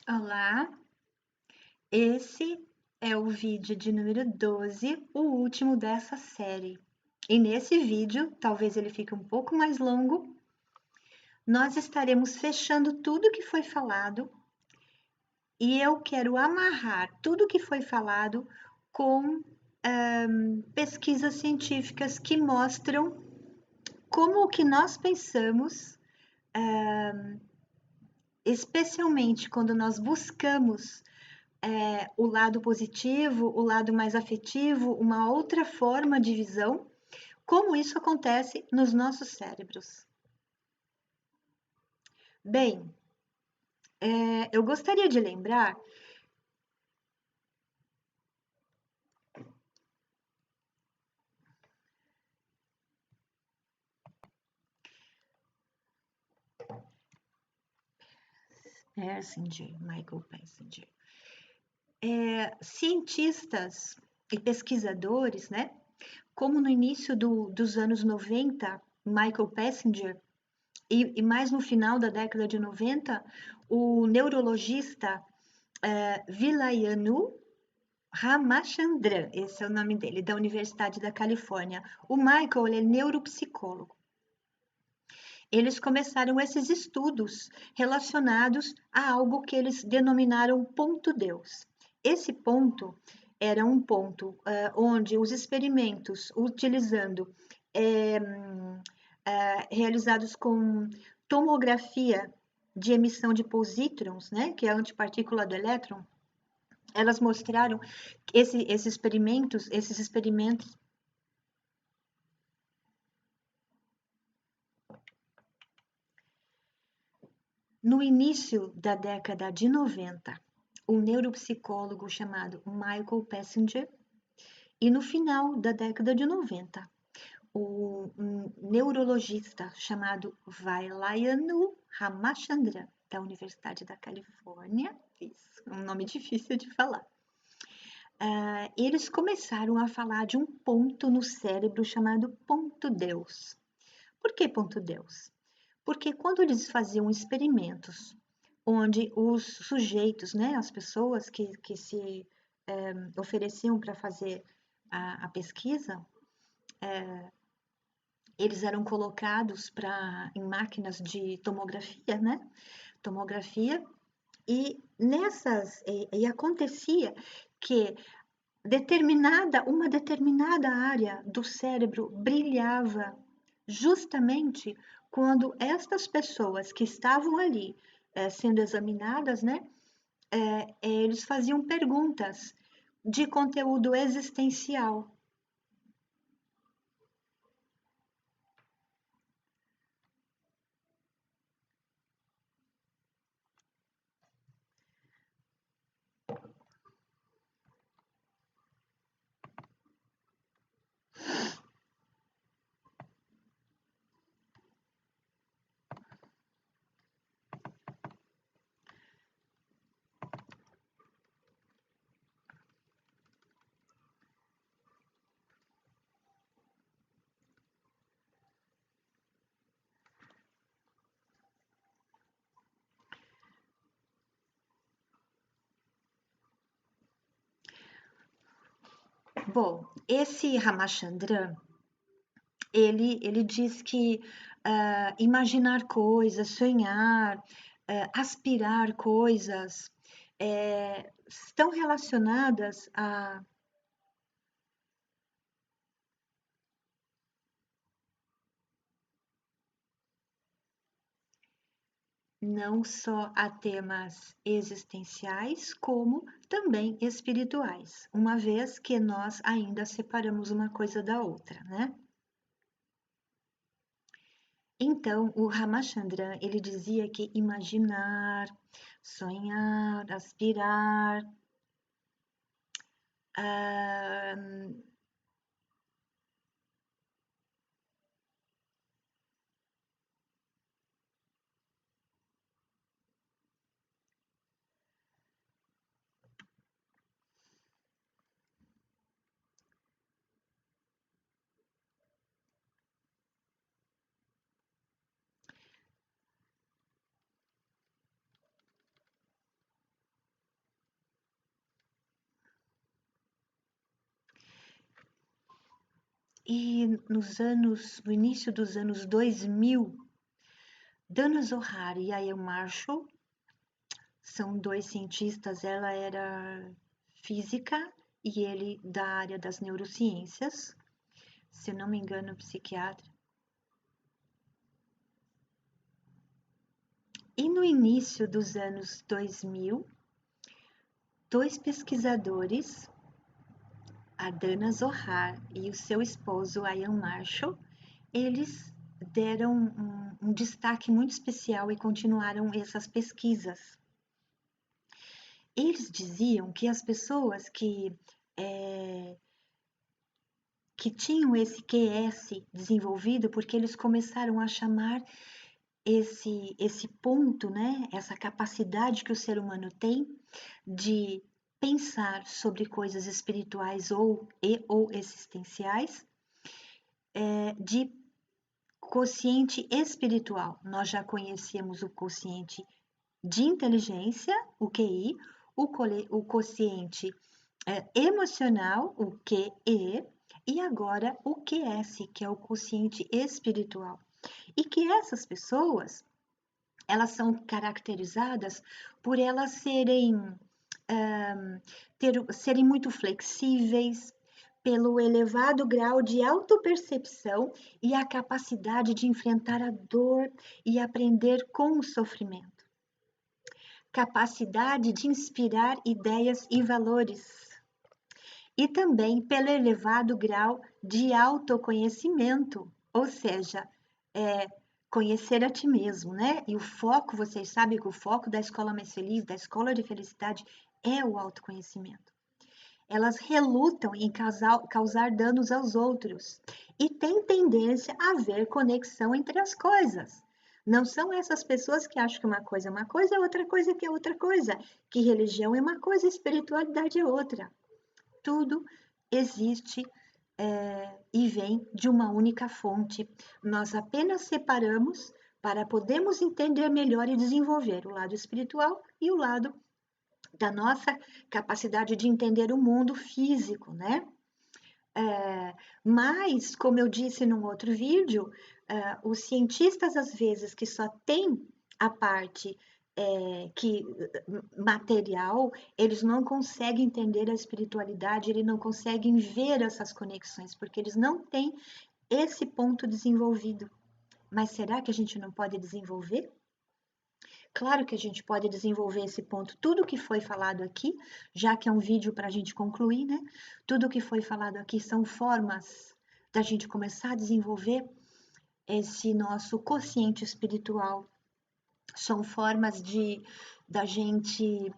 Olá, esse é o vídeo de número 12, o último dessa série. E nesse vídeo, talvez ele fique um pouco mais longo, nós estaremos fechando tudo que foi falado e eu quero amarrar tudo que foi falado com pesquisas científicas que mostram como o que nós pensamos, especialmente quando nós buscamos o lado positivo, o lado mais afetivo, uma outra forma de visão, como isso acontece nos nossos cérebros. Bem, eu gostaria de lembrar Michael Persinger, cientistas e pesquisadores, né? Como no início dos anos 90, Michael Persinger, e mais no final da década de 90, o neurologista Vilayanu Ramachandran, esse é o nome dele, da Universidade da Califórnia. O Michael, ele é neuropsicólogo. Eles começaram esses estudos relacionados a algo que eles denominaram ponto Deus. Esse ponto era um ponto onde os experimentos utilizando realizados com tomografia de emissão de positrons, né, que é a antipartícula do elétron, elas mostraram que esses experimentos no início da década de 90, um neuropsicólogo chamado Michael Persinger, e no final da década de 90, um neurologista chamado Vailayanu Ramachandran, da Universidade da Califórnia, isso, um nome difícil de falar. Eles começaram a falar de um ponto no cérebro chamado ponto Deus. Por que ponto Deus? Porque quando eles faziam experimentos onde os sujeitos, né, as pessoas que se ofereciam para fazer a pesquisa, eles eram colocados em máquinas de tomografia, né? Tomografia, e acontecia que uma determinada área do cérebro brilhava justamente quando estas pessoas que estavam ali sendo examinadas, né, eles faziam perguntas de conteúdo existencial. Bom, esse Ramachandran, ele diz que imaginar coisas, sonhar, aspirar coisas, estão relacionadas a não só a temas existenciais, como também espirituais, uma vez que nós ainda separamos uma coisa da outra, né? Então, o Ramachandran, ele dizia que imaginar, sonhar, aspirar, ah, E no início dos anos 2000, Dana Zohar e Ian Marshall são dois cientistas, ela era física e ele da área das neurociências, se eu não me engano, psiquiatra. E no início dos anos 2000, dois pesquisadores, a Dana Zohar e o seu esposo, Ian Marshall, eles deram um destaque muito especial e continuaram essas pesquisas. Eles diziam que as pessoas que tinham esse QS desenvolvido, porque eles começaram a chamar esse ponto, né, essa capacidade que o ser humano tem de pensar sobre coisas espirituais ou existenciais, de quociente espiritual. Nós já conhecemos o quociente de inteligência, o QI, o quociente emocional, o QE, e agora o QS, que é o quociente espiritual. E que essas pessoas, elas são caracterizadas por elas serem muito flexíveis, pelo elevado grau de autopercepção e a capacidade de enfrentar a dor e aprender com o sofrimento. Capacidade de inspirar ideias e valores. E também pelo elevado grau de autoconhecimento, ou seja, conhecer a ti mesmo, né? E o foco, vocês sabem que o foco da Escola Mais Feliz, da Escola de Felicidade, é o autoconhecimento. Elas relutam em causar danos aos outros e têm tendência a ver conexão entre as coisas. Não são essas pessoas que acham que uma coisa é uma coisa, outra coisa que é outra coisa, que religião é uma coisa, espiritualidade é outra. Tudo existe e vem de uma única fonte. Nós apenas separamos para podermos entender melhor e desenvolver o lado espiritual e o lado da nossa capacidade de entender o mundo físico, né? Mas, como eu disse num outro vídeo, os cientistas, às vezes, que só têm a parte material, eles não conseguem entender a espiritualidade, eles não conseguem ver essas conexões, porque eles não têm esse ponto desenvolvido. Mas será que a gente não pode desenvolver? Claro que a gente pode desenvolver esse ponto. Tudo que foi falado aqui, já que é um vídeo para a gente concluir, né? Tudo que foi falado aqui são formas da gente começar a desenvolver esse nosso quociente espiritual. São formas da gente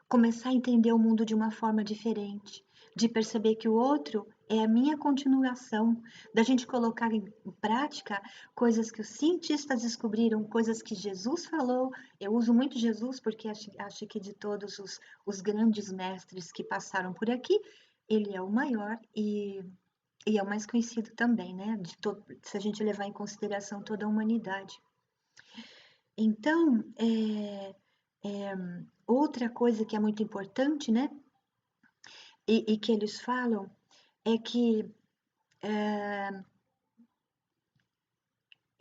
começar a entender o mundo de uma forma diferente, de perceber que o outro é a minha continuação, da gente colocar em prática coisas que os cientistas descobriram, coisas que Jesus falou. Eu uso muito Jesus porque acho que de todos os grandes mestres que passaram por aqui, ele é o maior e é o mais conhecido também, né? Se a gente levar em consideração toda a humanidade. Então, outra coisa que é muito importante, né? E que eles falam é que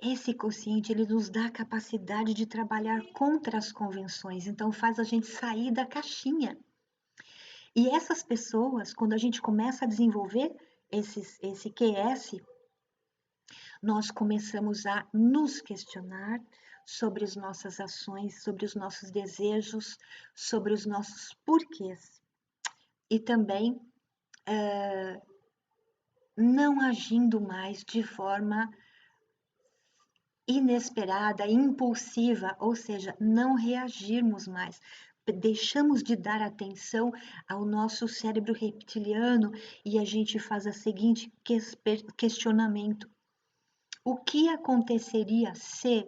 esse consciente ele nos dá a capacidade de trabalhar contra as convenções, então faz a gente sair da caixinha. E essas pessoas, quando a gente começa a desenvolver esse QS, nós começamos a nos questionar sobre as nossas ações, sobre os nossos desejos, sobre os nossos porquês. E também não agindo mais de forma inesperada, impulsiva, ou seja, não reagirmos mais. Deixamos de dar atenção ao nosso cérebro reptiliano e a gente faz o seguinte questionamento: o que aconteceria se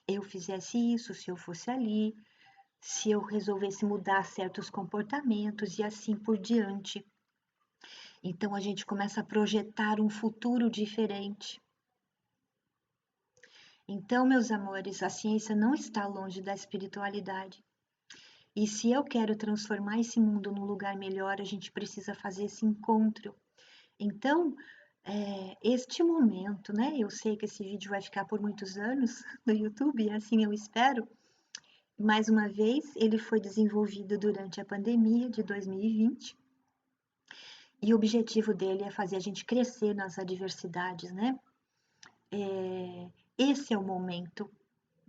eu fizesse isso, se eu fosse ali, se eu resolvesse mudar certos comportamentos e assim por diante? Então a gente começa a projetar um futuro diferente. Então, meus amores, a ciência não está longe da espiritualidade. E se eu quero transformar esse mundo num lugar melhor, a gente precisa fazer esse encontro. Então, este momento, né? Eu sei que esse vídeo vai ficar por muitos anos no YouTube, assim eu espero. Mais uma vez, ele foi desenvolvido durante a pandemia de 2020 e o objetivo dele é fazer a gente crescer nas adversidades, né? Esse é o momento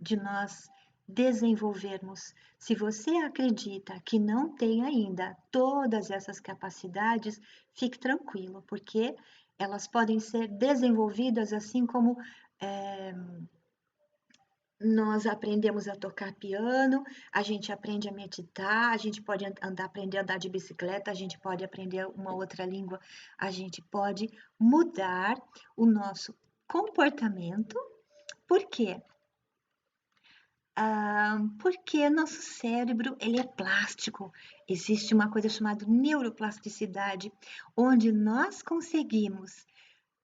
de nós desenvolvermos. Se você acredita que não tem ainda todas essas capacidades, fique tranquilo, porque elas podem ser desenvolvidas assim como nós aprendemos a tocar piano, a gente aprende a meditar, a gente pode aprender a andar de bicicleta, a gente pode aprender uma outra língua, a gente pode mudar o nosso comportamento. Por quê? Porque nosso cérebro ele é plástico. Existe uma coisa chamada neuroplasticidade, onde nós conseguimos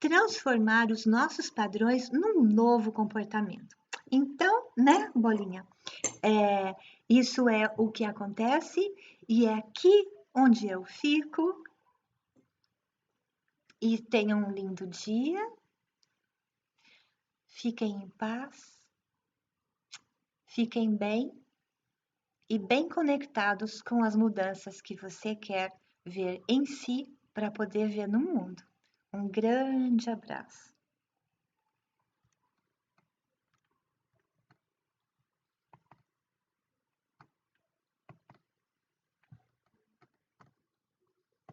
transformar os nossos padrões num novo comportamento. Então, né, Bolinha? Isso é o que acontece e é aqui onde eu fico. E tenham um lindo dia. Fiquem em paz. Fiquem bem e bem conectados com as mudanças que você quer ver em si para poder ver no mundo. Um grande abraço.